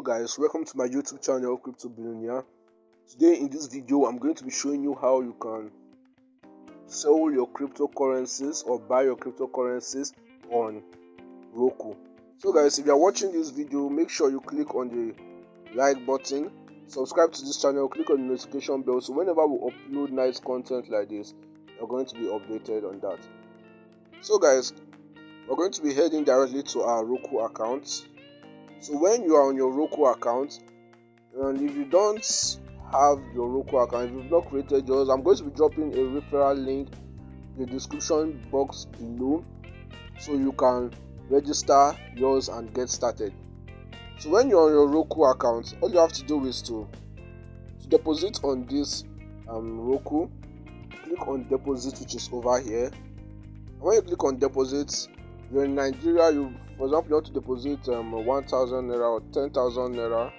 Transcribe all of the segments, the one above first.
Hello guys, welcome to my YouTube channel Crypto Billionaire. Today in this video I'm going to be showing you how you can sell your cryptocurrencies or buy your cryptocurrencies on Roqqu. So guys, if you are watching this video, make sure you click on the like button, subscribe to this channel, click on the notification bell so whenever we upload nice content like this, you're going to be updated on that. So guys, we're going to be heading directly to our Roqqu account. So when you are on your Roqqu account, and if you don't have your Roqqu account, if you've not created yours, I'm going to be dropping a referral link in the description box below so you can register yours and get started. So when you're on your Roqqu account, all you have to do is to deposit on this Roqqu. Click on deposit, which is over here. And when you click on deposit, you're in Nigeria, for example, you want to deposit 1,000 naira or 10,000 naira.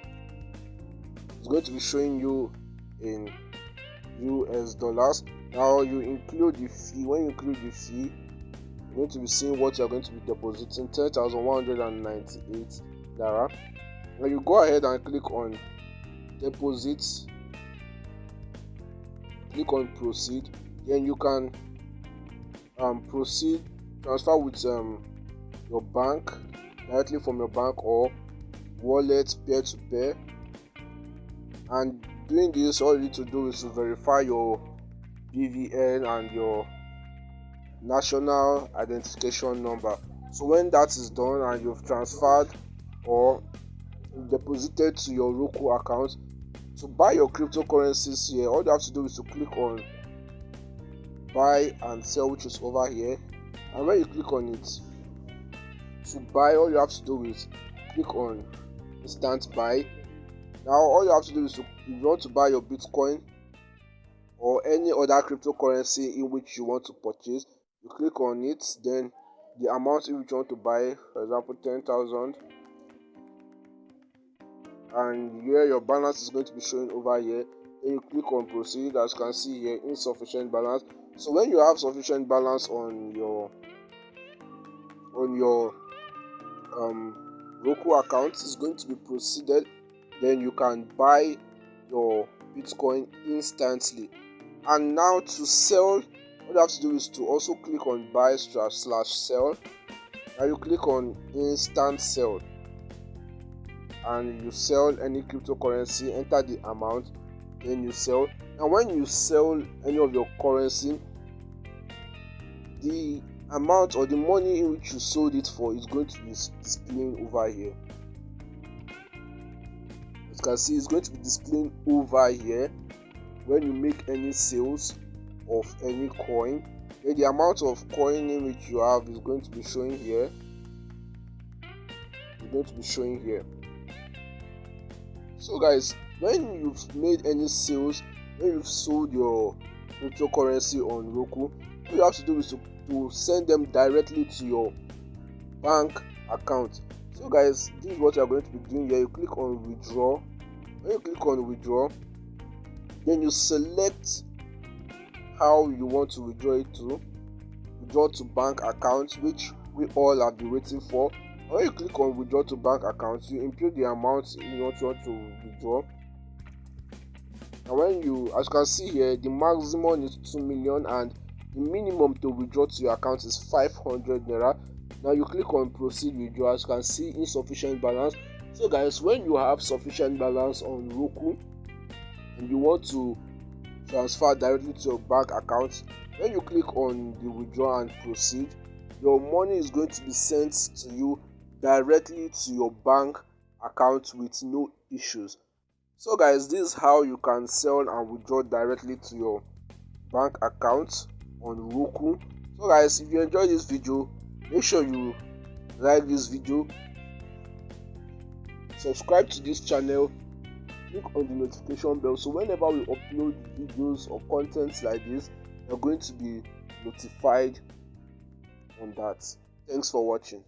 It's going to be showing you in US dollars. Now you include the fee. When you include the fee, you're going to be seeing what you're going to be depositing, 10,198 naira. Now you go ahead and click on deposit, click on proceed. Then you can proceed, transfer with your bank, directly from your bank or wallet, peer-to-peer. And doing this, all you need to do is to verify your BVN and your national identification number. So when that is done and you've transferred or deposited to your Roqqu account, to buy your cryptocurrencies here, all you have to do is to click on buy and sell, which is over here. And when you click on it to buy, all you have to do is click on instant buy. Now all you have to do is if you want to buy your Bitcoin or any other cryptocurrency in which you want to purchase, you click on it, then the amount in which you want to buy, for example 10,000, and here your balance is going to be showing over here. Then you click on proceed. As you can see here, insufficient balance. So when you have sufficient balance on your Roqqu account, is going to be proceeded. Then you can buy your Bitcoin instantly. And now to sell, all you have to do is to also click on buy/sell. Now you click on instant sell and you sell any cryptocurrency, enter the amount, then you sell. Now when you sell any of your currency, the amount or the money in which you sold it for is going to be displaying over here. As you can see, it's going to be displaying over here when you make any sales of any coin. Then the amount of coin in which you have is going to be showing here. It's going to be showing here. So guys, when you've made any sales, when you've sold your cryptocurrency on Roqqu, all you have to do is to send them directly to your bank account. So guys, this is what you are going to be doing here. You click on withdraw. When you click on withdraw, then you select how you want to withdraw it to. Withdraw to bank account, which we all have been waiting for. When you click on withdraw to bank account, you input the amount you want to withdraw. And when you, as you can see here, the maximum is 2 million and the minimum to withdraw to your account is 500 naira. Now you click on proceed withdraw. As you can see, insufficient balance. So guys, when you have sufficient balance on Roqqu and you want to transfer directly to your bank account, when you click on the withdraw and proceed, your money is going to be sent to you directly to your bank account with no issues. So guys, this is how you can sell and withdraw directly to your bank account on Roqqu. So guys, if you enjoyed this video, make sure you like this video, subscribe to this channel, click on the notification bell so whenever we upload videos or contents like this, you're going to be notified on that. Thanks for watching.